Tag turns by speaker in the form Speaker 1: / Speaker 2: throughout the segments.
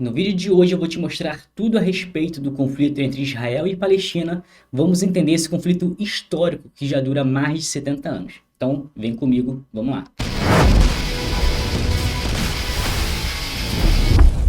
Speaker 1: No vídeo de hoje eu vou te mostrar tudo a respeito do conflito entre Israel e Palestina. Vamos entender esse conflito histórico que já dura mais de 70 anos. Então, vem comigo, vamos lá.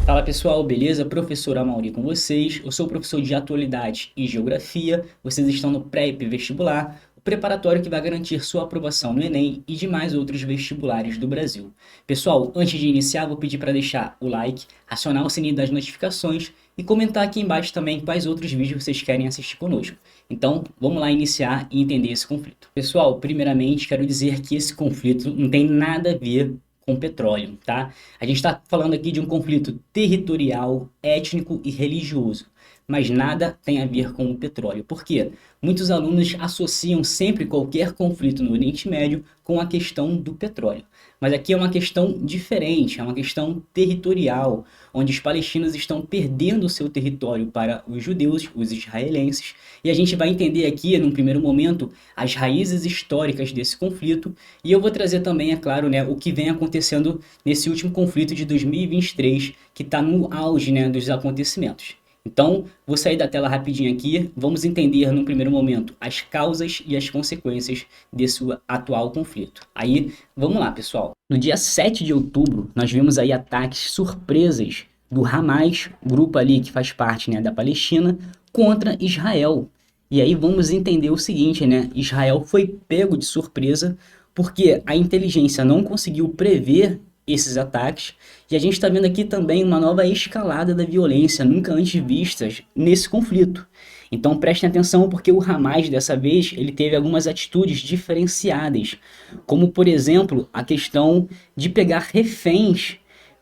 Speaker 1: Fala pessoal, beleza? Professor Amaury com vocês. Eu sou professor de Atualidade e Geografia. Vocês estão no PrEP Vestibular, o preparatório que vai garantir sua aprovação no Enem e demais outros vestibulares do Brasil. Pessoal, antes de iniciar, vou pedir para deixar o like, acionar o sininho das notificações e comentar aqui embaixo também quais outros vídeos vocês querem assistir conosco. Então, vamos lá iniciar e entender esse conflito. Pessoal, primeiramente quero dizer que esse conflito não tem nada a ver com petróleo, tá? A gente está falando aqui de um conflito territorial, étnico e religioso, mas nada tem a ver com o petróleo. Por quê? Muitos alunos associam sempre qualquer conflito no Oriente Médio com a questão do petróleo. Mas aqui é uma questão diferente, é uma questão territorial, onde os palestinos estão perdendo o seu território para os judeus, os israelenses, e a gente vai entender aqui, num primeiro momento, as raízes históricas desse conflito, e eu vou trazer também, é claro, né, o que vem acontecendo nesse último conflito de 2023, que está no auge, né, dos acontecimentos. Então, vou sair da tela rapidinho aqui, vamos entender no primeiro momento as causas e as consequências desse atual conflito. Aí, vamos lá, pessoal. No dia 7 de outubro, nós vimos aí ataques surpresas do Hamas, grupo ali que faz parte, né, da Palestina, contra Israel. E aí vamos entender o seguinte, né? Israel foi pego de surpresa porque a inteligência não conseguiu prever esses ataques, e a gente está vendo aqui também uma nova escalada da violência nunca antes vistas nesse conflito. Então prestem atenção porque o Hamas dessa vez ele teve algumas atitudes diferenciadas, como por exemplo a questão de pegar reféns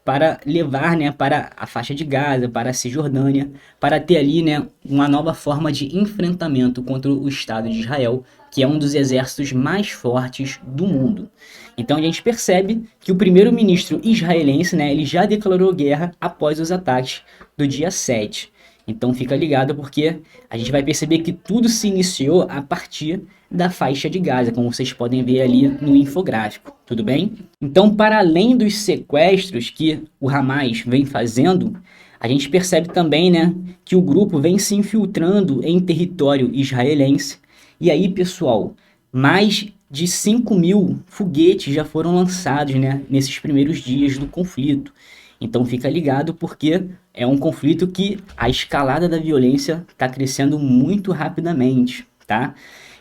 Speaker 1: para levar, né, para a faixa de Gaza, para a Cisjordânia, para ter ali, né, uma nova forma de enfrentamento contra o Estado de Israel, que é um dos exércitos mais fortes do mundo. Então a gente percebe que o primeiro-ministro israelense, né, ele já declarou guerra após os ataques do dia 7. Então fica ligado porque a gente vai perceber que tudo se iniciou a partir da faixa de Gaza, como vocês podem ver ali no infográfico, tudo bem? Então, para além dos sequestros que o Hamas vem fazendo, a gente percebe também, né, que o grupo vem se infiltrando em território israelense. E aí, pessoal, mais de 5.000 foguetes já foram lançados, né, nesses primeiros dias do conflito. Então fica ligado porque é um conflito que a escalada da violência está crescendo muito rapidamente, tá?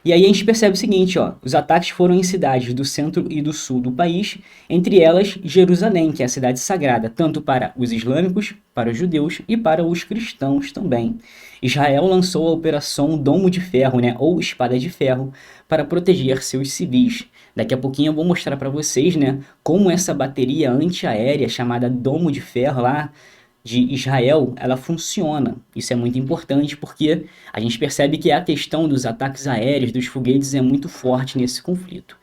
Speaker 1: E aí a gente percebe o seguinte, ó, os ataques foram em cidades do centro e do sul do país, entre elas Jerusalém, que é a cidade sagrada, tanto para os islâmicos, para os judeus e para os cristãos também. Israel lançou a Operação Domo de Ferro, né, ou Espada de Ferro, para proteger seus civis. Daqui a pouquinho eu vou mostrar para vocês, né, como essa bateria antiaérea chamada Domo de Ferro lá de Israel, ela funciona. Isso é muito importante porque a gente percebe que a questão dos ataques aéreos, dos foguetes, é muito forte nesse conflito.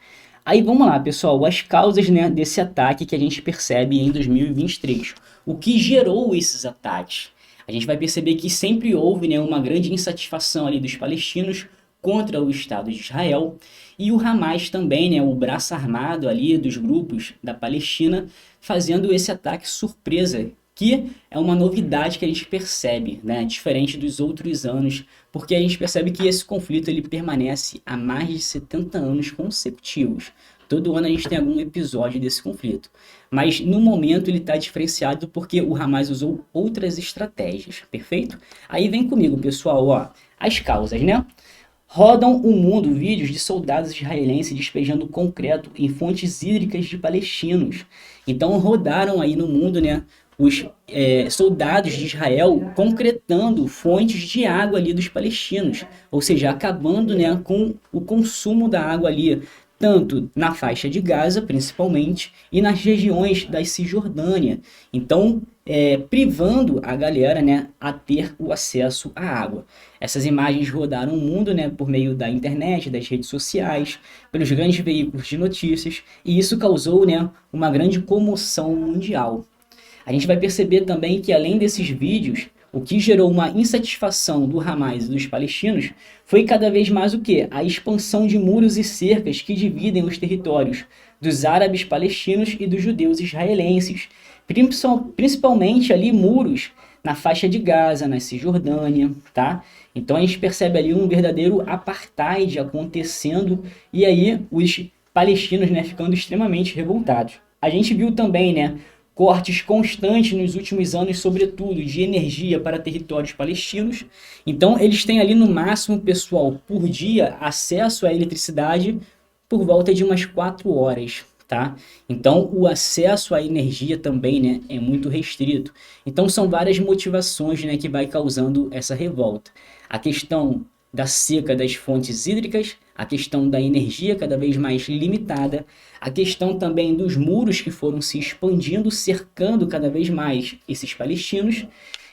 Speaker 1: Aí vamos lá, pessoal, as causas, né, desse ataque que a gente percebe em 2023. O que gerou esses ataques? A gente vai perceber que sempre houve, né, uma grande insatisfação ali dos palestinos contra o Estado de Israel, e o Hamas também, né, o braço armado ali dos grupos da Palestina, fazendo esse ataque surpresa, que é uma novidade que a gente percebe, né, diferente dos outros anos, porque a gente percebe que esse conflito ele permanece há mais de 70 anos consecutivos. Todo ano a gente tem algum episódio desse conflito. Mas no momento ele está diferenciado porque o Hamas usou outras estratégias, perfeito? Aí vem comigo, pessoal, ó, as causas, né? Rodam o mundo vídeos de soldados israelenses despejando concreto em fontes hídricas de palestinos. Então rodaram aí no mundo, né, os soldados de Israel concretando fontes de água ali dos palestinos, ou seja, acabando, né, com o consumo da água ali, tanto na faixa de Gaza, principalmente, e nas regiões da Cisjordânia. Então, privando a galera, né, a ter o acesso à água. Essas imagens rodaram o mundo, né, por meio da internet, das redes sociais, pelos grandes veículos de notícias, e isso causou, né, uma grande comoção mundial. A gente vai perceber também que além desses vídeos, o que gerou uma insatisfação do Hamas e dos palestinos foi cada vez mais o quê? A expansão de muros e cercas que dividem os territórios dos árabes palestinos e dos judeus israelenses, principalmente ali muros na faixa de Gaza, na Cisjordânia, tá? Então a gente percebe ali um verdadeiro apartheid acontecendo e aí os palestinos, né, ficando extremamente revoltados. A gente viu também, né, cortes constantes nos últimos anos, sobretudo de energia para territórios palestinos. Então eles têm ali no máximo, pessoal, por dia acesso à eletricidade por volta de umas 4 horas, tá? Então o acesso à energia também, né, é muito restrito. Então são várias motivações, né, que vai causando essa revolta. A questão da seca das fontes hídricas, a questão da energia cada vez mais limitada, a questão também dos muros que foram se expandindo, cercando cada vez mais esses palestinos,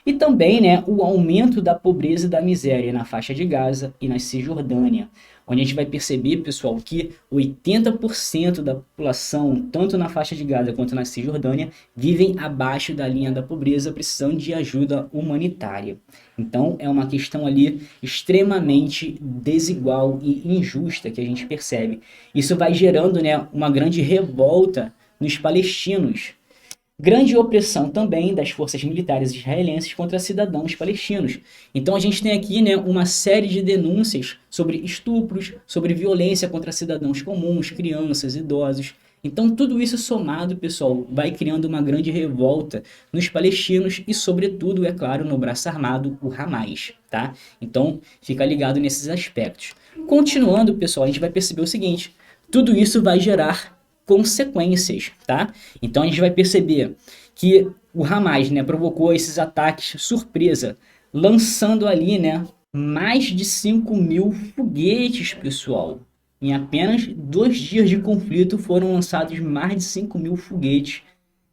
Speaker 1: e também, né, o aumento da pobreza e da miséria na faixa de Gaza e na Cisjordânia, onde a gente vai perceber, pessoal, que 80% da população, tanto na faixa de Gaza quanto na Cisjordânia, vivem abaixo da linha da pobreza, precisando de ajuda humanitária. Então, é uma questão ali extremamente desigual e injusta que a gente percebe. Isso vai gerando, né, uma grande revolta nos palestinos. Grande opressão também das forças militares israelenses contra cidadãos palestinos. Então a gente tem aqui, né, uma série de denúncias sobre estupros, sobre violência contra cidadãos comuns, crianças, idosos. Então tudo isso somado, pessoal, vai criando uma grande revolta nos palestinos e, sobretudo, é claro, no braço armado, o Hamas, tá? Então fica ligado nesses aspectos. Continuando, pessoal, a gente vai perceber o seguinte: tudo isso vai gerar consequências, tá? Então a gente vai perceber que o Hamas, né, provocou esses ataques surpresa, lançando ali, né, mais de 5.000 foguetes, pessoal. Em apenas 2 dias de conflito foram lançados mais de 5.000 foguetes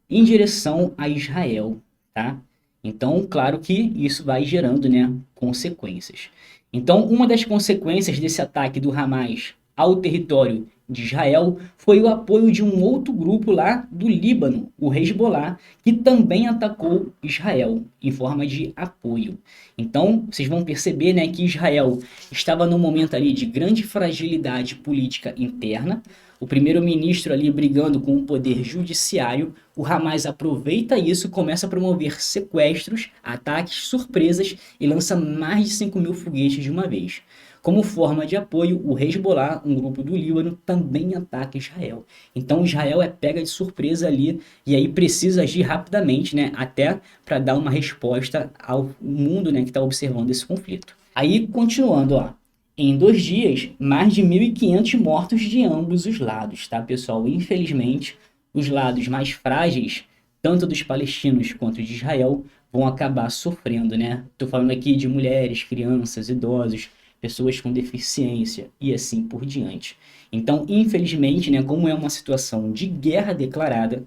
Speaker 1: em direção a Israel, tá? Então, claro que isso vai gerando, né, consequências. Então, uma das consequências desse ataque do Hamas ao território de Israel foi o apoio de um outro grupo lá do Líbano, o Hezbollah, que também atacou Israel em forma de apoio. Então, vocês vão perceber, né, que Israel estava num momento ali de grande fragilidade política interna, o primeiro-ministro ali brigando com o poder judiciário, o Hamas aproveita isso, começa a promover sequestros, ataques, surpresas e lança mais de 5.000 foguetes de uma vez. Como forma de apoio, o Hezbollah, um grupo do Líbano, também ataca Israel. Então Israel é pega de surpresa ali e aí precisa agir rapidamente, né, até para dar uma resposta ao mundo, né, que está observando esse conflito. Aí, continuando, ó. Em 2 dias, mais de 1.500 mortos de ambos os lados, tá, pessoal? Infelizmente, os lados mais frágeis, tanto dos palestinos quanto de Israel, vão acabar sofrendo, né? Tô falando aqui de mulheres, crianças, idosos, pessoas com deficiência e assim por diante. Então, infelizmente, né, como é uma situação de guerra declarada,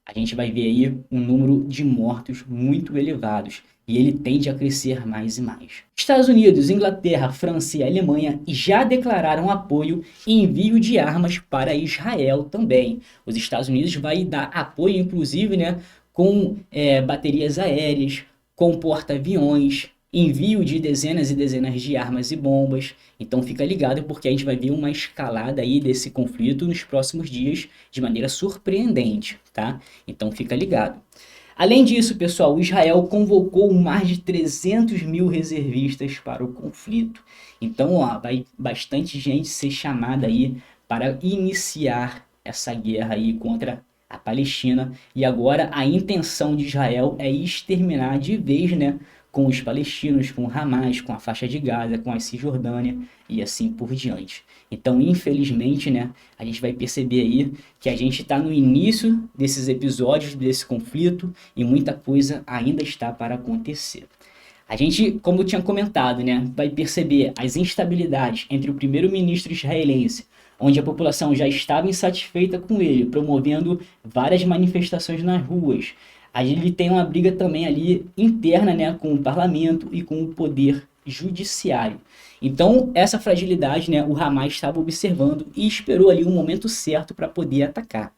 Speaker 1: a gente vai ver aí um número de mortos muito elevados e ele tende a crescer mais e mais. Estados Unidos, Inglaterra, França e Alemanha já declararam apoio e envio de armas para Israel também. Os Estados Unidos vai dar apoio, inclusive, né, com baterias aéreas, com porta-aviões, envio de dezenas e dezenas de armas e bombas. Então fica ligado porque a gente vai ver uma escalada aí desse conflito nos próximos dias de maneira surpreendente, tá? Então fica ligado. Além disso, pessoal, Israel convocou mais de 300.000 reservistas para o conflito. Então, ó, vai bastante gente ser chamada aí para iniciar essa guerra aí contra a Palestina. E agora a intenção de Israel é exterminar de vez, né, com os palestinos, com o Hamas, com a faixa de Gaza, com a Cisjordânia e assim por diante. Então, infelizmente, né, a gente vai perceber aí que a gente está no início desses episódios, desse conflito, e muita coisa ainda está para acontecer. A gente, como eu tinha comentado, né, vai perceber as instabilidades entre o primeiro-ministro israelense, onde a população já estava insatisfeita com ele, promovendo várias manifestações nas ruas. Aí ele tem uma briga também ali interna, né, com o parlamento e com o poder judiciário. Então, essa fragilidade, né, o Hamas estava observando e esperou ali o momento certo para poder atacar.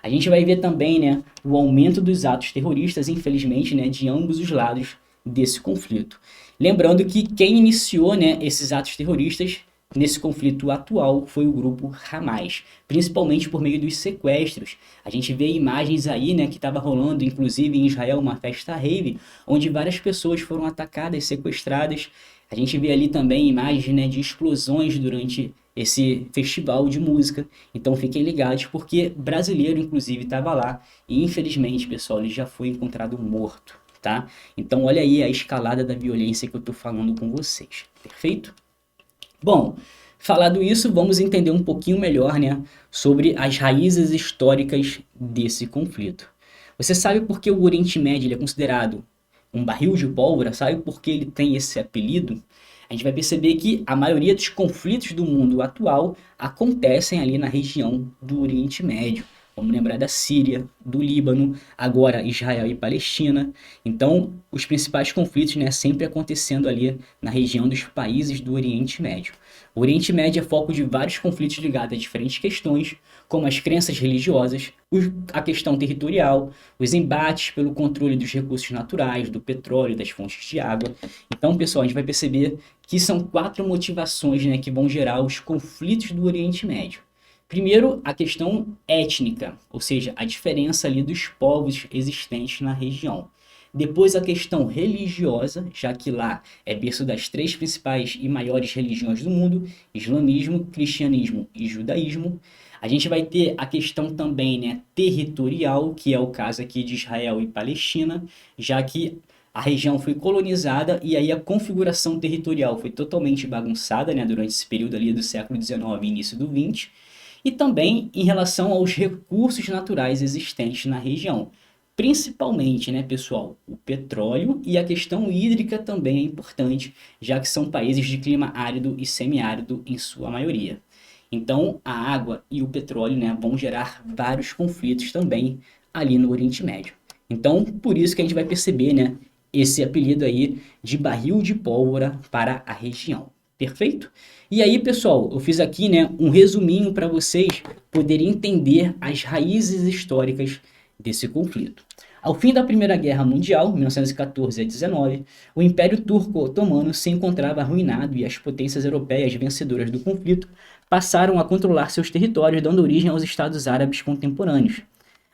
Speaker 1: A gente vai ver também, né, o aumento dos atos terroristas, infelizmente, né, de ambos os lados desse conflito. Lembrando que quem iniciou, né, esses atos terroristas nesse conflito atual foi o grupo Hamas, principalmente por meio dos sequestros. A gente vê imagens aí, né, que estava rolando, inclusive em Israel, uma festa rave, onde várias pessoas foram atacadas, sequestradas. A gente vê ali também imagens, né, de explosões durante esse festival de música. Então fiquem ligados, porque brasileiro, inclusive, estava lá e infelizmente, pessoal, ele já foi encontrado morto, tá? Então olha aí a escalada da violência que eu tô falando com vocês, perfeito? Bom, falado isso, vamos entender um pouquinho melhor, né, sobre as raízes históricas desse conflito. Você sabe por que o Oriente Médio ele é considerado um barril de pólvora? Sabe por que ele tem esse apelido? A gente vai perceber que a maioria dos conflitos do mundo atual acontecem ali na região do Oriente Médio. Vamos lembrar da Síria, do Líbano, agora Israel e Palestina. Então, os principais conflitos, né, sempre acontecendo ali na região dos países do Oriente Médio. O Oriente Médio é foco de vários conflitos ligados a diferentes questões, como as crenças religiosas, a questão territorial, os embates pelo controle dos recursos naturais, do petróleo, das fontes de água. Então, pessoal, a gente vai perceber que são 4 motivações, né, que vão gerar os conflitos do Oriente Médio. Primeiro, a questão étnica, ou seja, a diferença ali dos povos existentes na região. Depois a questão religiosa, já que lá é berço das 3 principais e maiores religiões do mundo, islamismo, cristianismo e judaísmo. A gente vai ter a questão também, né, territorial, que é o caso aqui de Israel e Palestina, já que a região foi colonizada e aí a configuração territorial foi totalmente bagunçada, né, durante esse período ali do século XIX e início do XX. E também em relação aos recursos naturais existentes na região. Principalmente, né, pessoal, o petróleo e a questão hídrica também é importante, já que são países de clima árido e semiárido em sua maioria. Então, a água e o petróleo, né, vão gerar vários conflitos também ali no Oriente Médio. Então, por isso que a gente vai perceber, né, esse apelido aí de barril de pólvora para a região. Perfeito? E aí, pessoal, eu fiz aqui, né, um resuminho para vocês poderem entender as raízes históricas desse conflito. Ao fim da Primeira Guerra Mundial, 1914 a 19, o Império Turco-Otomano se encontrava arruinado e as potências europeias vencedoras do conflito passaram a controlar seus territórios, dando origem aos Estados Árabes contemporâneos.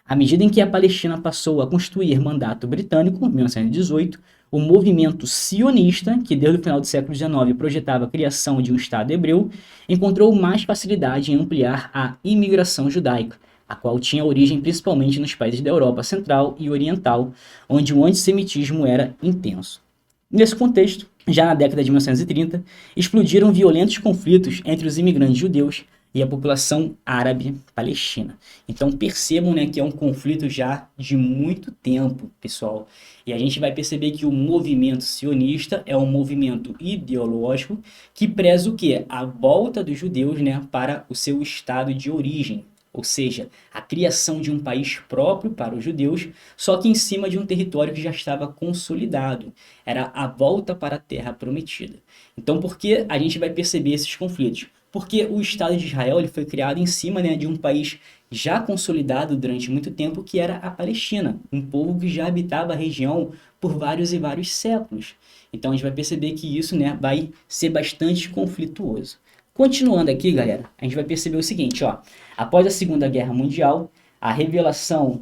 Speaker 1: À medida em que a Palestina passou a constituir mandato britânico, em 1918, o movimento sionista, que desde o final do século XIX projetava a criação de um Estado hebreu, encontrou mais facilidade em ampliar a imigração judaica, a qual tinha origem principalmente nos países da Europa Central e Oriental, onde o antissemitismo era intenso. Nesse contexto, já na década de 1930, explodiram violentos conflitos entre os imigrantes judeus e a população árabe palestina. Então percebam, né, que é um conflito já de muito tempo, pessoal. E a gente vai perceber que o movimento sionista é um movimento ideológico que preza o quê? A volta dos judeus, né, para o seu estado de origem. Ou seja, a criação de um país próprio para os judeus, só que em cima de um território que já estava consolidado. Era a volta para a Terra Prometida. Então, por que a gente vai perceber esses conflitos? Porque o Estado de Israel ele foi criado em cima, né, de um país já consolidado durante muito tempo, que era a Palestina, um povo que já habitava a região por vários e vários séculos. Então, a gente vai perceber que isso, né, vai ser bastante conflituoso. Continuando aqui, galera, a gente vai perceber o seguinte, ó. Após a Segunda Guerra Mundial, a revelação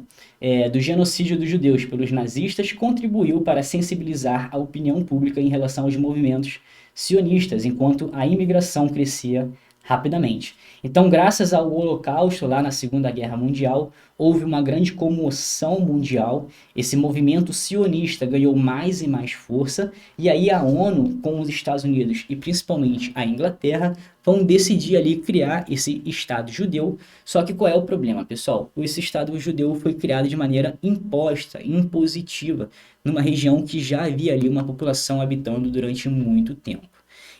Speaker 1: do genocídio dos judeus pelos nazistas contribuiu para sensibilizar a opinião pública em relação aos movimentos sionistas, enquanto a imigração crescia rapidamente. Então, graças ao Holocausto lá na Segunda Guerra Mundial, houve uma grande comoção mundial, esse movimento sionista ganhou mais e mais força, e aí a ONU, com os Estados Unidos e principalmente a Inglaterra, vão decidir ali criar esse Estado judeu. Só que qual é o problema, pessoal? Esse Estado judeu foi criado de maneira imposta, impositiva, numa região que já havia ali uma população habitando durante muito tempo.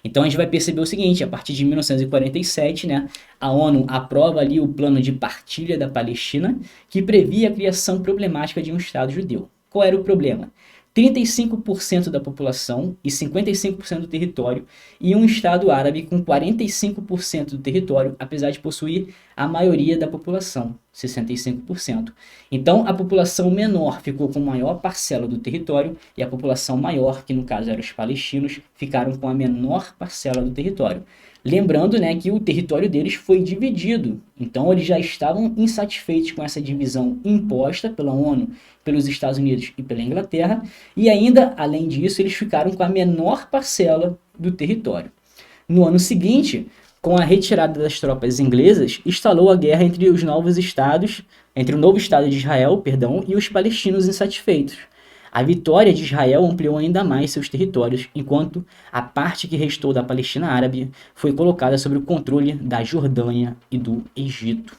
Speaker 1: Então a gente vai perceber o seguinte, a partir de 1947, né, a ONU aprova ali o plano de partilha da Palestina, que previa a criação problemática de um Estado judeu. Qual era o problema? 35% da população e 55% do território, e um Estado árabe com 45% do território, apesar de possuir a maioria da população, 65%. Então, a população menor ficou com maior parcela do território, e a população maior, que no caso eram os palestinos, ficaram com a menor parcela do território. Lembrando, né, que o território deles foi dividido, então eles já estavam insatisfeitos com essa divisão imposta pela ONU, pelos Estados Unidos e pela Inglaterra, e ainda, além disso, eles ficaram com a menor parcela do território. No ano seguinte, com a retirada das tropas inglesas, instalou a guerra entre os novos estados, entre o novo Estado de Israel, perdão, e os palestinos insatisfeitos. A vitória de Israel ampliou ainda mais seus territórios, enquanto a parte que restou da Palestina Árabe foi colocada sob o controle da Jordânia e do Egito.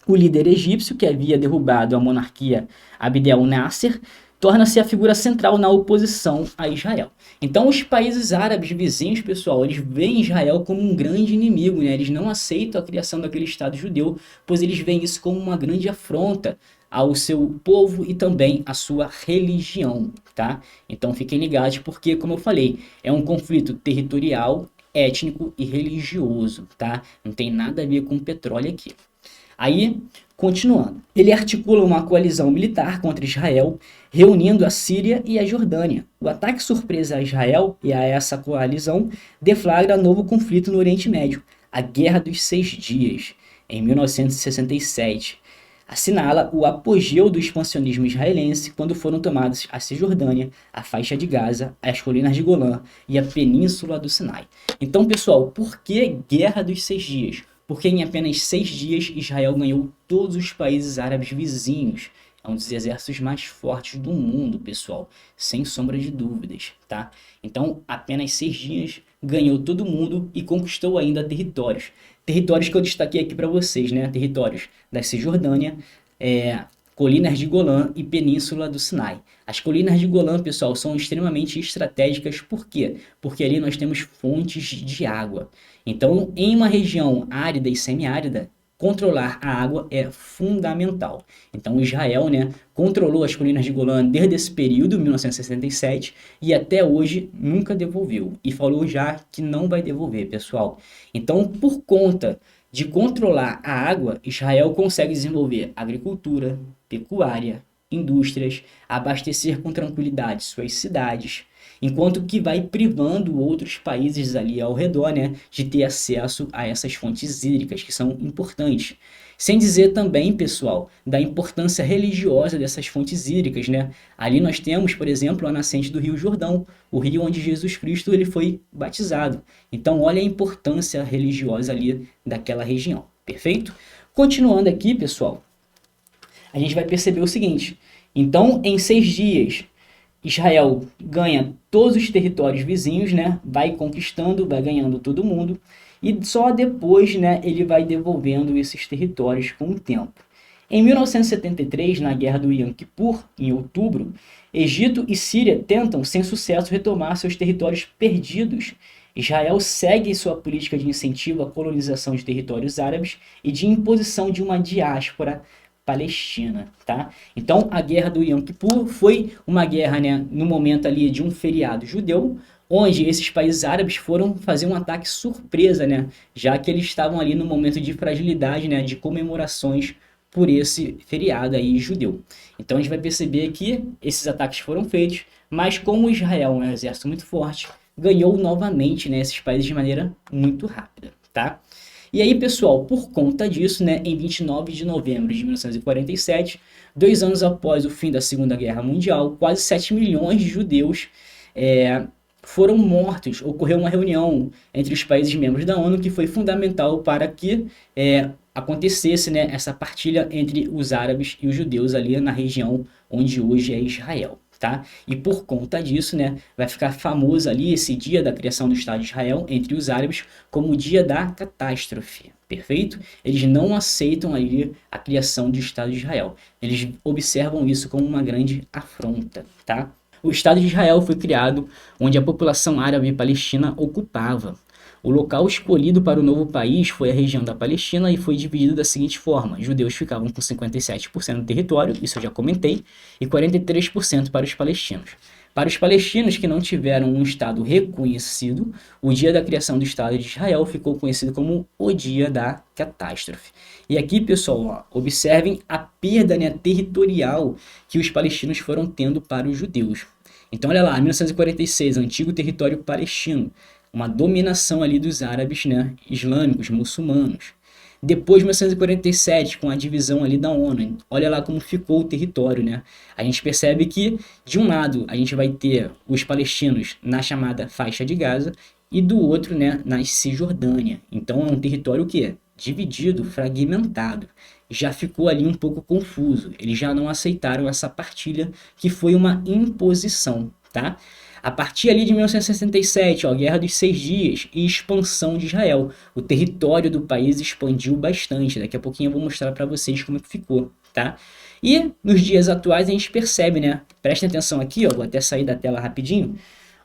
Speaker 1: O líder egípcio, que havia derrubado a monarquia Abdel Nasser, torna-se a figura central na oposição a Israel. Então, os países árabes vizinhos, pessoal, eles veem Israel como um grande inimigo, né? Eles não aceitam a criação daquele Estado judeu, pois eles veem isso como uma grande afronta ao seu povo e também à sua religião, tá? Então, fiquem ligados, porque, como eu falei, é um conflito territorial, étnico e religioso, tá? Não tem nada a ver com petróleo aqui. Aí, continuando, ele articula uma coalizão militar contra Israel, reunindo a Síria e a Jordânia. O ataque surpresa a Israel e a essa coalizão deflagra novo conflito no Oriente Médio, a Guerra dos Seis Dias, em 1967. Assinala o apogeu do expansionismo israelense quando foram tomadas a Cisjordânia, a faixa de Gaza, as colinas de Golã e a península do Sinai. Então, pessoal, por que Guerra dos Seis Dias? Porque em apenas 6 dias Israel ganhou todos os países árabes vizinhos. É um dos exércitos mais fortes do mundo, pessoal, sem sombra de dúvidas, tá? Então, apenas 6 dias ganhou todo mundo e conquistou ainda territórios. Territórios que eu destaquei aqui para vocês, né? Territórios da Cisjordânia, colinas de Golã e península do Sinai. As colinas de Golã, pessoal, são extremamente estratégicas. Por quê? Porque ali nós temos fontes de água. Então, em uma região árida e semiárida, controlar a água é fundamental. Então, Israel, né, controlou as colinas de Golã desde esse período, 1967, e até hoje nunca devolveu. E falou já que não vai devolver, pessoal. Então, por conta de controlar a água, Israel consegue desenvolver agricultura, pecuária, indústrias, abastecer com tranquilidade suas cidades, enquanto que vai privando outros países ali ao redor, né, de ter acesso a essas fontes hídricas que são importantes. Sem dizer também, pessoal, da importância religiosa dessas fontes hídricas, né? Ali nós temos, por exemplo, a nascente do Rio Jordão, o rio onde Jesus Cristo ele foi batizado. Então, olha a importância religiosa ali daquela região, perfeito? Continuando aqui, pessoal, a gente vai perceber o seguinte. Então, em 6 dias, Israel ganha todos os territórios vizinhos, né? Vai conquistando, vai ganhando todo mundo. E só depois, né, ele vai devolvendo esses territórios com o tempo. Em 1973, na Guerra do Yom Kippur, em outubro, Egito e Síria tentam, sem sucesso, retomar seus territórios perdidos. Israel segue sua política de incentivo à colonização de territórios árabes e de imposição de uma diáspora palestina, tá? Então, a Guerra do Yom Kippur foi uma guerra, né, no momento ali de um feriado judeu, onde esses países árabes foram fazer um ataque surpresa, né, já que eles estavam ali no momento de fragilidade, né, de comemorações por esse feriado aí judeu. Então, a gente vai perceber que esses ataques foram feitos, mas como Israel é um exército muito forte, ganhou novamente, né, esses países de maneira muito rápida, tá? E aí, pessoal, por conta disso, né, em 29 de novembro de 1947, 2 anos após o fim da Segunda Guerra Mundial, quase 7 milhões de judeus foram mortos. Ocorreu uma reunião entre os países membros da ONU que foi fundamental para que acontecesse, né, essa partilha entre os árabes e os judeus ali na região onde hoje é Israel. Tá? E por conta disso, né, vai ficar famoso ali esse dia da criação do Estado de Israel entre os árabes como o dia da catástrofe, perfeito? Eles não aceitam ali a criação do Estado de Israel. Eles observam isso como uma grande afronta, tá? O Estado de Israel foi criado onde a população árabe palestina ocupava. O local escolhido para o novo país foi a região da Palestina e foi dividido da seguinte forma: judeus ficavam com 57% do território, isso eu já comentei, e 43% para os palestinos. Para os palestinos que não tiveram um Estado reconhecido, o dia da criação do Estado de Israel ficou conhecido como o dia da catástrofe. E aqui, pessoal, ó, observem a perda, né, territorial que os palestinos foram tendo para os judeus. Então, olha lá, 1946, antigo território palestino. uma dominação ali dos árabes, né, islâmicos, muçulmanos. Depois de 1947, com a divisão ali da ONU, olha lá como ficou o território, né? A gente percebe que, de um lado, a gente vai ter os palestinos na chamada faixa de Gaza e do outro, né, na Cisjordânia. Então é um território que é dividido, fragmentado. Já ficou ali um pouco confuso. Eles já não aceitaram essa partilha, que foi uma imposição, tá? A partir ali de 1967, ó, Guerra dos Seis Dias e expansão de Israel. O território do país expandiu bastante. Daqui a pouquinho eu vou mostrar para vocês como é que ficou, tá? E nos dias atuais a gente percebe, né? Prestem atenção aqui, ó, vou até sair da tela rapidinho.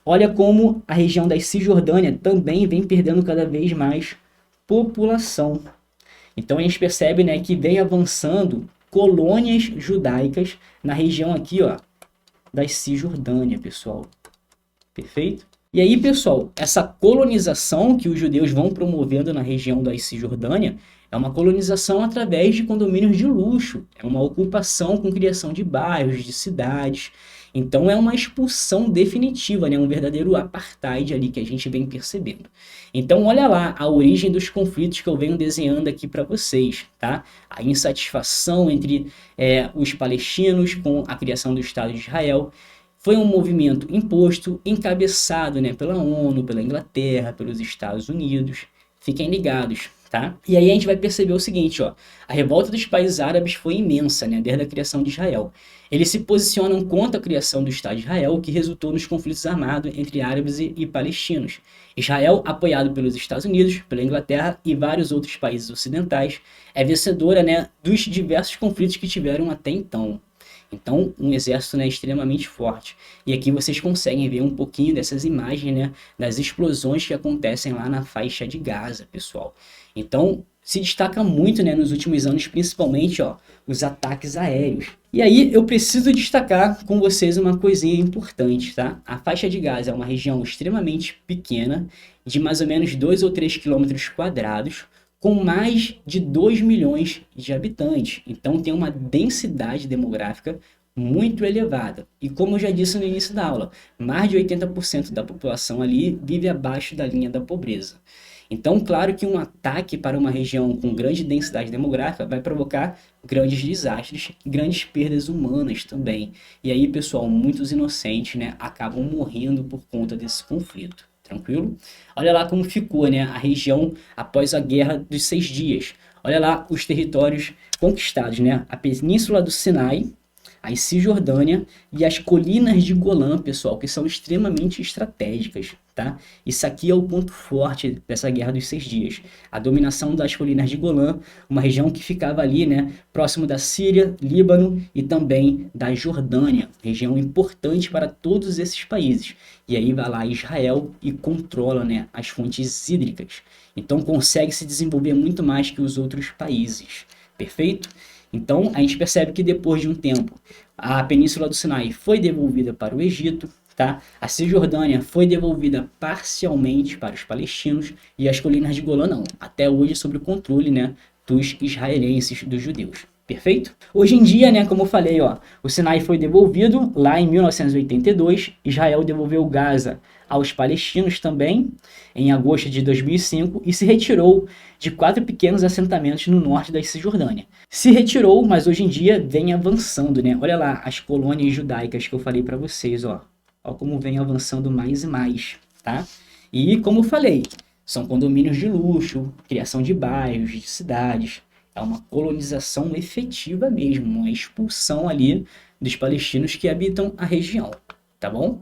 Speaker 1: Olha como a região da Cisjordânia também vem perdendo cada vez mais população. Então a gente percebe, né, que vem avançando colônias judaicas na região aqui, ó, da Cisjordânia, pessoal. Perfeito? E aí, pessoal, essa colonização que os judeus vão promovendo na região da Cisjordânia é uma colonização através de condomínios de luxo, é uma ocupação com criação de bairros, de cidades. Então é uma expulsão definitiva, né? Um verdadeiro apartheid ali que a gente vem percebendo. Então olha lá a origem dos conflitos que eu venho desenhando aqui para vocês, tá? A insatisfação entre os palestinos com a criação do Estado de Israel. Foi um movimento imposto, encabeçado, né, pela ONU, pela Inglaterra, pelos Estados Unidos. Fiquem ligados, tá? E aí a gente vai perceber o seguinte, ó. A revolta dos países árabes foi imensa, né, desde a criação de Israel. Eles se posicionam contra a criação do Estado de Israel, o que resultou nos conflitos armados entre árabes e palestinos. Israel, apoiado pelos Estados Unidos, pela Inglaterra e vários outros países ocidentais, é vencedora, né, dos diversos conflitos que tiveram até então. Então, um exército, né, extremamente forte. E aqui vocês conseguem ver um pouquinho dessas imagens, né, das explosões que acontecem lá na faixa de Gaza, pessoal. Então, se destaca muito, né, nos últimos anos, principalmente, ó, os ataques aéreos. E aí eu preciso destacar com vocês uma coisinha importante, tá? A faixa de Gaza é uma região extremamente pequena, de mais ou menos 2 ou 3 quilômetros quadrados, com mais de 2 milhões de habitantes. Então tem uma densidade demográfica muito elevada. E como eu já disse no início da aula, mais de 80% da população ali vive abaixo da linha da pobreza. Então, claro que um ataque para uma região com grande densidade demográfica vai provocar grandes desastres e grandes perdas humanas também. E aí, pessoal, muitos inocentes, né, acabam morrendo por conta desse conflito. Tranquilo? Olha lá como ficou, né, a região após a Guerra dos Seis Dias. Olha lá os territórios conquistados, né? A Península do Sinai, a Cisjordânia e as colinas de Golã, pessoal, que são extremamente estratégicas, tá? Isso aqui é o ponto forte dessa Guerra dos Seis Dias. A dominação das colinas de Golã, uma região que ficava ali, né, próximo da Síria, Líbano e também da Jordânia, região importante para todos esses países. E aí vai lá Israel e controla, né, as fontes hídricas. Então consegue se desenvolver muito mais que os outros países. Perfeito? Então, a gente percebe que depois de um tempo, a Península do Sinai foi devolvida para o Egito, tá? A Cisjordânia foi devolvida parcialmente para os palestinos e as colinas de Golã não. Até hoje sob o controle, né, dos israelenses, dos judeus. Perfeito? Hoje em dia, né, como eu falei, ó, o Sinai foi devolvido lá em 1982, Israel devolveu Gaza aos palestinos também, em agosto de 2005, e se retirou de 4 pequenos assentamentos no norte da Cisjordânia. Se retirou, mas hoje em dia vem avançando, né? Olha lá as colônias judaicas que eu falei para vocês, ó. Ó como vem avançando mais e mais, tá? E como eu falei, são condomínios de luxo, criação de bairros, de cidades. É uma colonização efetiva mesmo, uma expulsão ali dos palestinos que habitam a região, tá bom?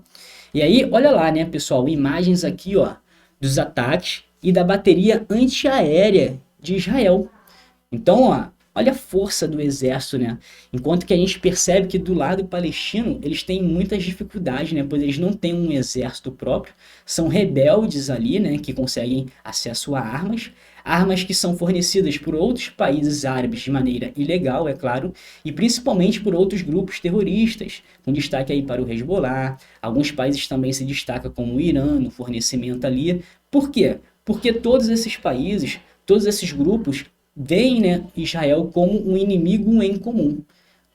Speaker 1: E aí, olha lá, né, pessoal, imagens aqui, ó, dos ataques e da bateria antiaérea de Israel. Então, ó, olha a força do exército, né? Enquanto que a gente percebe que do lado palestino eles têm muitas dificuldades, né? Pois eles não têm um exército próprio, são rebeldes ali, né? Que conseguem acesso a armas, armas que são fornecidas por outros países árabes de maneira ilegal, é claro, e principalmente por outros grupos terroristas, com destaque aí para o Hezbollah. Alguns países também se destacam como o Irã no fornecimento ali. Por quê? Porque todos esses países, todos esses grupos veem, né, Israel como um inimigo em comum.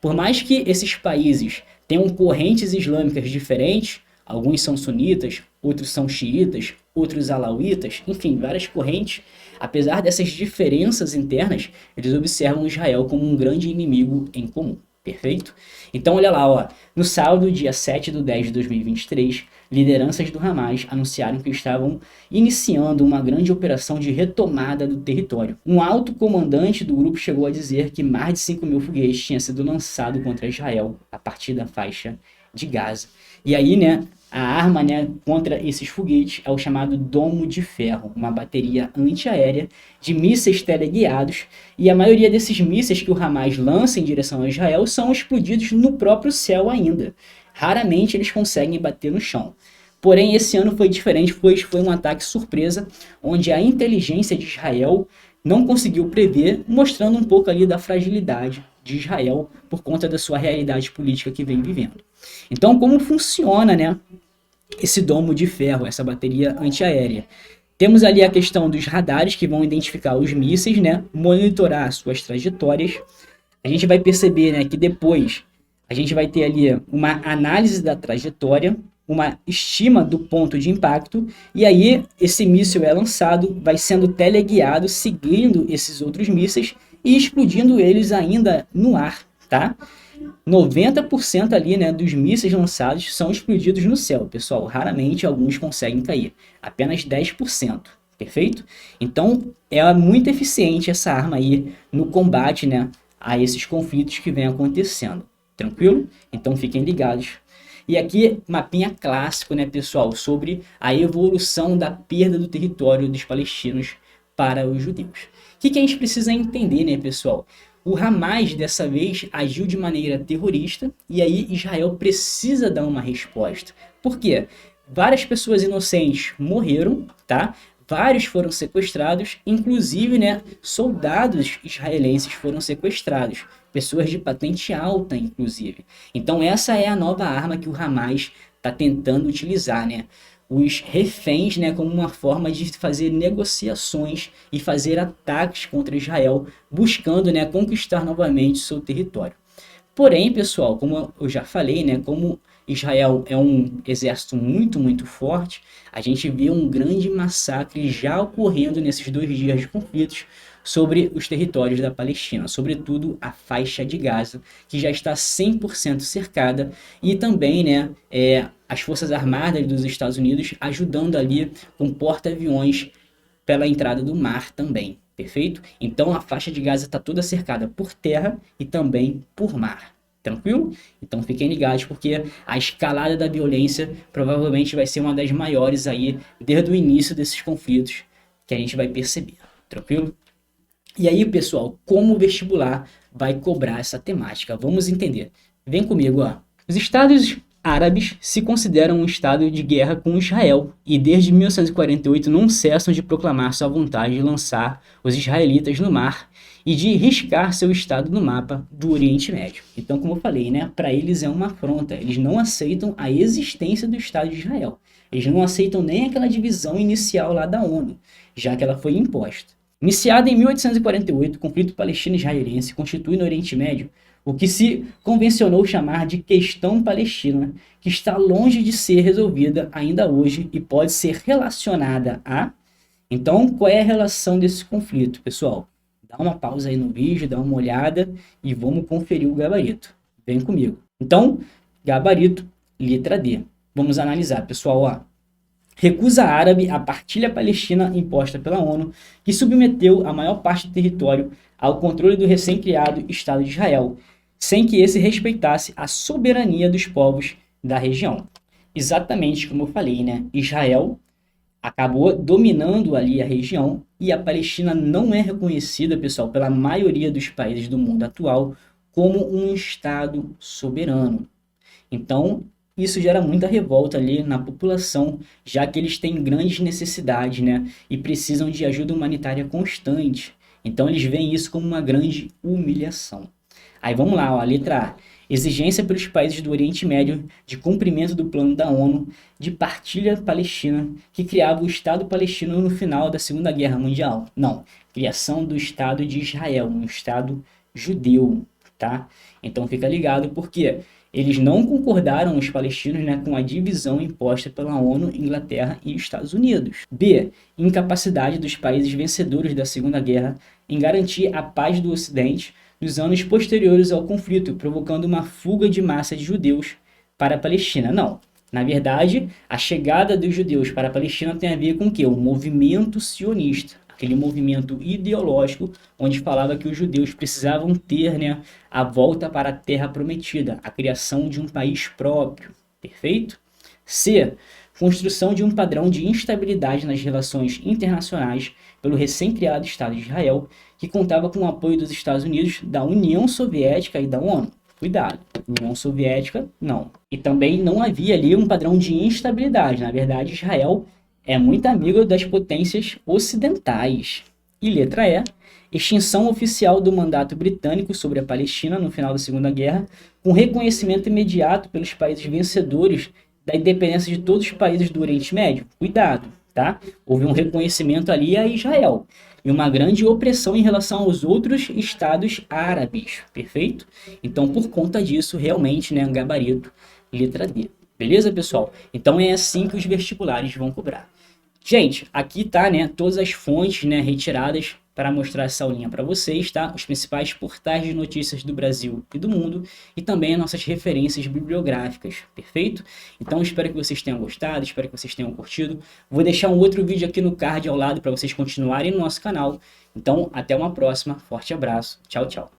Speaker 1: Por mais que esses países tenham correntes islâmicas diferentes, Alguns são sunitas, outros são xiitas, outros alauítas, enfim, várias correntes. Apesar dessas diferenças internas, eles observam Israel como um grande inimigo em comum. Perfeito? Então, olha lá, ó. No sábado, dia 7/10/2023, lideranças do Hamas anunciaram que estavam iniciando uma grande operação de retomada do território. Um alto comandante do grupo chegou a dizer que mais de 5.000 foguetes tinham sido lançados contra Israel a partir da faixa de Gaza. E aí, né, a arma, né, contra esses foguetes é o chamado Domo de Ferro, uma bateria antiaérea de mísseis teleguiados, e a maioria desses mísseis que o Hamas lança em direção a Israel são explodidos no próprio céu ainda. Raramente eles conseguem bater no chão. Porém, esse ano foi diferente, pois foi um ataque surpresa, onde a inteligência de Israel não conseguiu prever, mostrando um pouco ali da fragilidade de Israel por conta da sua realidade política que vem vivendo. Então, como funciona, né, esse domo de ferro, essa bateria antiaérea? Temos ali a questão dos radares que vão identificar os mísseis, né, monitorar suas trajetórias. A gente vai perceber, né, que depois a gente vai ter ali uma análise da trajetória, uma estima do ponto de impacto, e aí esse míssil é lançado, vai sendo teleguiado, seguindo esses outros mísseis e explodindo eles ainda no ar, tá? 90% ali, né, dos mísseis lançados são explodidos no céu, pessoal. Raramente alguns conseguem cair, apenas 10%, perfeito? Então é muito eficiente essa arma aí no combate, né, a esses conflitos que vem acontecendo. Tranquilo? Então fiquem ligados. E aqui, mapinha clássico, né, pessoal, sobre a evolução da perda do território dos palestinos para os judeus. O que a gente precisa entender, né, pessoal? O Hamas, dessa vez, agiu de maneira terrorista e aí Israel precisa dar uma resposta. Por quê? Várias pessoas inocentes morreram, tá? Vários foram sequestrados, inclusive, né, soldados israelenses foram sequestrados. Pessoas de patente alta, inclusive. Então essa é a nova arma que o Hamas está tentando utilizar, né? Os reféns, né, como uma forma de fazer negociações e fazer ataques contra Israel, buscando, né, conquistar novamente seu território. Porém, pessoal, como eu já falei, né, como Israel é um exército muito forte, a gente vê um grande massacre já ocorrendo nesses 2 dias de conflitos sobre os territórios da Palestina, sobretudo a faixa de Gaza, que já está 100% cercada, e também, né, as Forças Armadas dos Estados Unidos ajudando ali com porta-aviões pela entrada do mar também, perfeito? Então a faixa de Gaza está toda cercada por terra e também por mar. Tranquilo? Então fiquem ligados, porque a escalada da violência provavelmente vai ser uma das maiores aí desde o início desses conflitos que a gente vai perceber. Tranquilo? E aí, pessoal, como o vestibular vai cobrar essa temática? Vamos entender. Vem comigo, ó. Os Estados Árabes se consideram um estado de guerra com Israel e desde 1948 não cessam de proclamar sua vontade de lançar os israelitas no mar e de riscar seu estado no mapa do Oriente Médio. Então, como eu falei, né, para eles é uma afronta. Eles não aceitam a existência do Estado de Israel. Eles não aceitam nem aquela divisão inicial lá da ONU, já que ela foi imposta. Iniciado em 1848, o conflito palestino-israelense constitui no Oriente Médio o que se convencionou chamar de questão palestina, que está longe de ser resolvida ainda hoje e pode ser relacionada a... Então, qual é a relação desse conflito, pessoal? Dá uma pausa aí no vídeo, dá uma olhada e vamos conferir o gabarito. Vem comigo. Então, gabarito, letra D. Vamos analisar, pessoal, ó. Recusa árabe à partilha palestina imposta pela ONU, que submeteu a maior parte do território ao controle do recém-criado Estado de Israel, sem que esse respeitasse a soberania dos povos da região. Exatamente como eu falei, né? Israel acabou dominando ali a região e a Palestina não é reconhecida, pessoal, pela maioria dos países do mundo atual como um Estado soberano. Então, isso gera muita revolta ali na população, já que eles têm grandes necessidades, né? E precisam de ajuda humanitária constante. Então, eles veem isso como uma grande humilhação. Aí vamos lá, ó, a letra A. Exigência pelos países do Oriente Médio de cumprimento do plano da ONU de partilha palestina, que criava o Estado palestino no final da Segunda Guerra Mundial. Não, criação do Estado de Israel, um Estado judeu, tá? Então fica ligado, porque Eles não concordaram, os palestinos, né, com a divisão imposta pela ONU, Inglaterra e Estados Unidos. B. Incapacidade dos países vencedores da Segunda Guerra em garantir a paz do Ocidente nos anos posteriores ao conflito, provocando uma fuga de massa de judeus para a Palestina. Não. Na verdade, a chegada dos judeus para a Palestina tem a ver com o quê? O movimento sionista, aquele movimento ideológico onde falava que os judeus precisavam ter, né, a volta para a Terra Prometida, a criação de um país próprio. Perfeito? C. Construção de um padrão de instabilidade nas relações internacionais pelo recém-criado Estado de Israel, que contava com o apoio dos Estados Unidos, da União Soviética e da ONU. Cuidado, União Soviética, não. E também não havia ali um padrão de instabilidade. Na verdade, Israel é muito amigo das potências ocidentais. E letra E, extinção oficial do mandato britânico sobre a Palestina no final da Segunda Guerra, com reconhecimento imediato pelos países vencedores da independência de todos os países do Oriente Médio. Cuidado, tá? Houve um reconhecimento ali a Israel e uma grande opressão em relação aos outros estados árabes, perfeito? Então, por conta disso, realmente, né, um gabarito, letra D. Beleza, pessoal? Então é assim que os vestibulares vão cobrar. Gente, aqui tá, né, todas as fontes, né, retiradas para mostrar essa aulinha para vocês, tá? Os principais portais de notícias do Brasil e do mundo e também as nossas referências bibliográficas, perfeito? Então espero que vocês tenham gostado, espero que vocês tenham curtido. Vou deixar um outro vídeo aqui no card ao lado para vocês continuarem no nosso canal. Então até uma próxima, forte abraço, tchau, tchau.